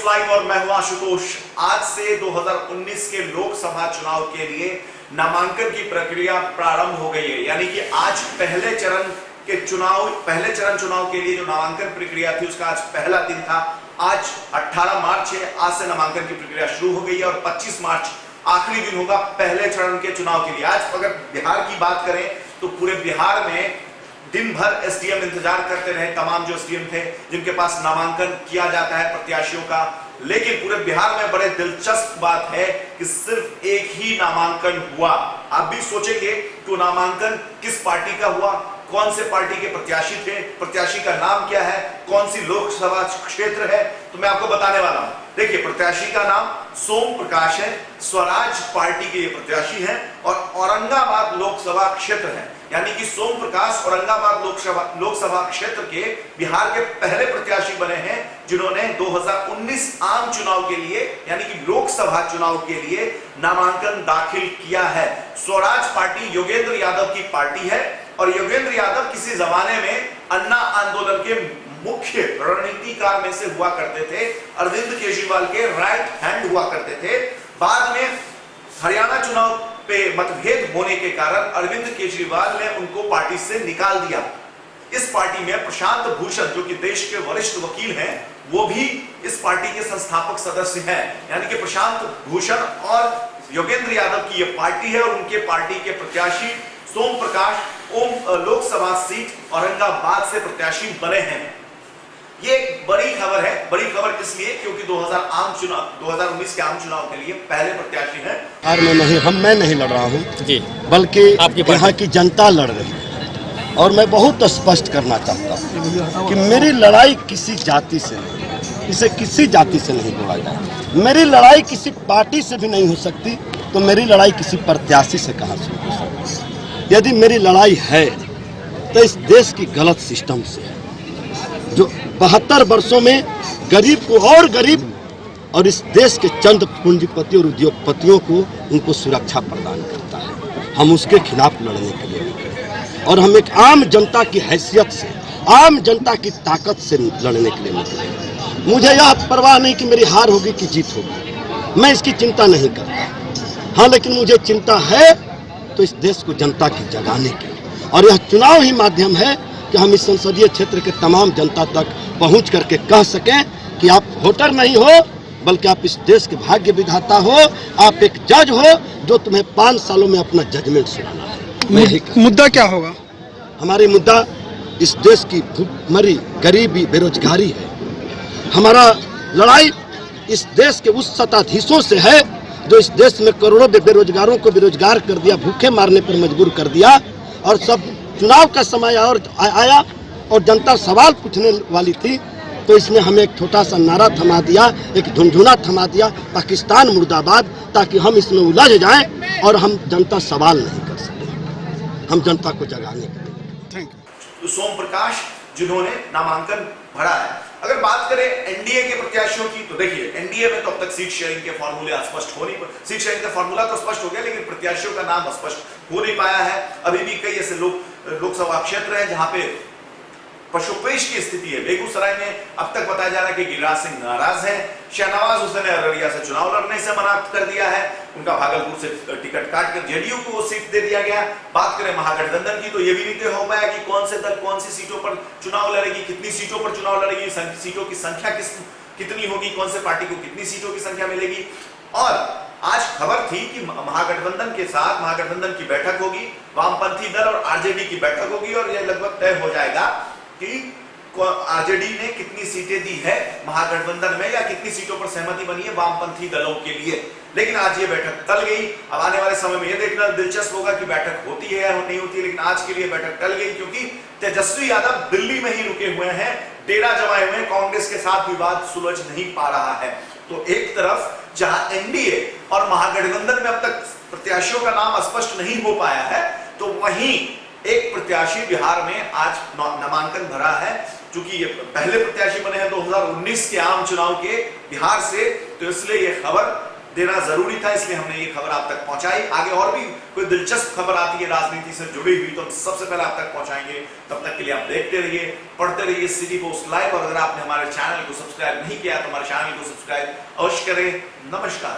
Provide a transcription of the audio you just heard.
Post live और मैं हूं आशुतोष। आज से 2019 के लोकसभा चुनाव के लिए नामांकन की प्रक्रिया प्रारंभ हो गई है। यानी कि आज पहले चरण चुनाव के लिए जो नामांकन प्रक्रिया थी उसका आज पहला दिन था। आज 18 मार्च है, आज से नामांकन की प्रक्रिया शुरू हो गई है और 25 मार्च आखिरी दिन होगा पहले चरण के चुनाव के लिए। आज अगर बिहार की बात करें तो पूरे बिहार में दिन भर एसडीएम इंतजार करते रहे, तमाम जो एसडीएम थे जिनके पास नामांकन किया जाता है प्रत्याशियों का। लेकिन पूरे बिहार में बड़े दिलचस्प बात है कि सिर्फ एक ही नामांकन हुआ। आप भी सोचेंगे कि नामांकन किस पार्टी का हुआ, कौन से पार्टी के प्रत्याशी थे, प्रत्याशी का नाम क्या है, कौन सी लोकसभा क्षेत्र है, तो मैं आपको बताने वाला हूं। देखिए, प्रत्याशी का नाम सोम प्रकाश है, स्वराज पार्टी के ये प्रत्याशी हैं और औरंगाबाद लोकसभा क्षेत्र है। यानी कि सोम प्रकाश औरंगाबाद लोकसभा क्षेत्र के बिहार के पहले प्रत्याशी बने हैं जिन्होंने 2019 आम चुनाव के लिए यानी कि लोकसभा चुनाव के लिए नामांकन दाखिल किया है। स्वराज पार्टी योगेंद्र यादव की पार्टी है और योगेंद्र यादव किसी जमाने में अन्ना आंदोलन के मुख्य रणनीतिकार में से हुआ करते थे। अरविंद केजरीवाल के राइट हैंड हुआ करते थे। बाद में हरियाणा चुनाव पे मतभेद होने के कारण अरविंद केजरीवाल ने उनको पार्टी से निकाल दिया। इस पार्टी में प्रशांत भूषण जो कि देश के वरिष्ठ वकील हैं, वो भी इस पार्टी के संस्थापक सदस्य हैं। यानी कि प्रशांत भूषण और योगेंद्र यादव की यह पार्टी है और उनके पार्टी के प्रत्याशी सोम प्रकाश लोकसभा सीट औरंगाबाद से प्रत्याशी बने हैं। ये एक बड़ी खबर है। बड़ी खबर इसलिए क्योंकि 2019 के आम चुनाव के लिए पहले प्रत्याशी हैं। और मैं नहीं लड़ रहा हूँ जी, बल्कि यहाँ की जनता लड़ रही है। और मैं बहुत स्पष्ट करना चाहता हूँ कि मेरी लड़ाई किसी जाति से नहीं, इसे किसी जाति से नहीं जोड़ा जाए। मेरी लड़ाई किसी पार्टी से भी नहीं हो सकती, तो मेरी लड़ाई किसी प्रत्याशी से कहाँ से हो सकती। यदि मेरी लड़ाई है तो इस देश की गलत सिस्टम से है जो 72 वर्षों में गरीब को और गरीब और इस देश के चंद पूंजीपति और उद्योगपतियों को उनको सुरक्षा प्रदान करता है। हम उसके खिलाफ लड़ने के लिए निकले और हम एक आम जनता की हैसियत से, आम जनता की ताकत से लड़ने के लिए निकले। मुझे यह परवाह नहीं कि मेरी हार होगी कि जीत होगी, मैं इसकी चिंता नहीं करता। हाँ, लेकिन मुझे चिंता है तो इस देश को जनता की जगाने की, और यह चुनाव ही माध्यम है कि हम इस संसदीय क्षेत्र के तमाम जनता तक पहुंच करके कह सकें कि आप वोटर नहीं हो, बल्कि आप इस देश के भाग्य विधाता हो, आप एक जज हो जो तुम्हें 5 सालों में अपना जजमेंट सुनाना है। मुद्दा क्या होगा? हमारी मुद्दा इस देश की भूखमरी, गरीबी, बेरोजगारी है। हमारा लड़ाई इस देश के उस सत्ताधीशों से है जो इस देश में करोड़ों बेरोजगारों को बेरोजगार कर दिया, भूखे मारने पर मजबूर कर दिया। और सब चुनाव का समय और आया और जनता सवाल पूछने वाली थी, तो इसने हमें एक छोटा सा नारा थमा दिया, एक झुनझुना थमा दिया, पाकिस्तान मुर्दाबाद, ताकि हम इसमें उलझ जाएं और हम जनता सवाल नहीं कर सके, हम जनता को जगाने के लिए। Thank you. तो सोम प्रकाश जिन्होंने नामांकन भरा है। अगर बात करें एनडीए के प्रत्याशियों की, तो देखिए एनडीए में तो अब तक सीट शेयरिंग के फॉर्मूले स्पष्ट हो नहीं, सीट शेयरिंग का फॉर्मूला तो स्पष्ट हो गया, लेकिन प्रत्याशियों का नाम स्पष्ट हो नहीं पाया है। अभी भी कई ऐसे लोकसभा क्षेत्र हैं जहां पे पशुपेश की स्थिति है। बेगूसराय में अब तक बताया जा रहा है कि गिरिराज सिंह नाराज है। शहनवाज हुसैन ने अररिया से चुनाव लड़ने से मना कर दिया है। उनका भागलपुर से टिकट काट कर जेडीयू को वो सीट दे दिया गया। बात करें महागठबंधन की, तो ये भी नहीं तय हो पाया कि कौन से दल कौन सी सीटों पर चुनाव लड़ेगी, कितनी सीटों पर चुनाव लड़ेगी, सीटों की संख्या कितनी होगी, कौन से पार्टी को कितनी सीटों की संख्या मिलेगी। और आज खबर थी कि महागठबंधन की बैठक होगी, वामपंथी दल और आरजेडी की बैठक होगी और यह लगभग तय हो जाएगा कि आरजेडी ने कितनी सीटें दी है महागठबंधन में या कितनी सीटों पर सहमति बनी है वामपंथी दलों के लिए। लेकिन आज ये बैठक टल गई। अब आने वाले समय में यह देखना दिलचस्प होगा कि बैठक होती है या नहीं होती है, लेकिन आज के लिए बैठक टल गई क्योंकि तेजस्वी यादव दिल्ली में ही रुके हुए हैं, डेरा जमाए हुए, कांग्रेस के साथ विवाद सुलझ नहीं पा रहा है। तो एक तरफ जहां एनडीए और महागठबंधन में अब तक प्रत्याशियों का नाम स्पष्ट नहीं हो पाया है, तो वहीं एक प्रत्याशी बिहार में आज नामांकन भरा है। चूंकि ये पहले प्रत्याशी बने हैं 2019 के आम चुनाव के बिहार से, तो इसलिए ये खबर देना जरूरी था, इसलिए हमने ये खबर आप तक पहुंचाई। आगे और भी कोई दिलचस्प खबर आती है राजनीति से जुड़ी हुई तो हम सबसे पहले आप तक पहुंचाएंगे। तब तक के लिए आप देखते रहिए, पढ़ते रहिए सिटी पोस्ट लाइव। और अगर आपने हमारे चैनल को सब्सक्राइब नहीं किया तो हमारे चैनल को सब्सक्राइब अवश्य करें। नमस्कार।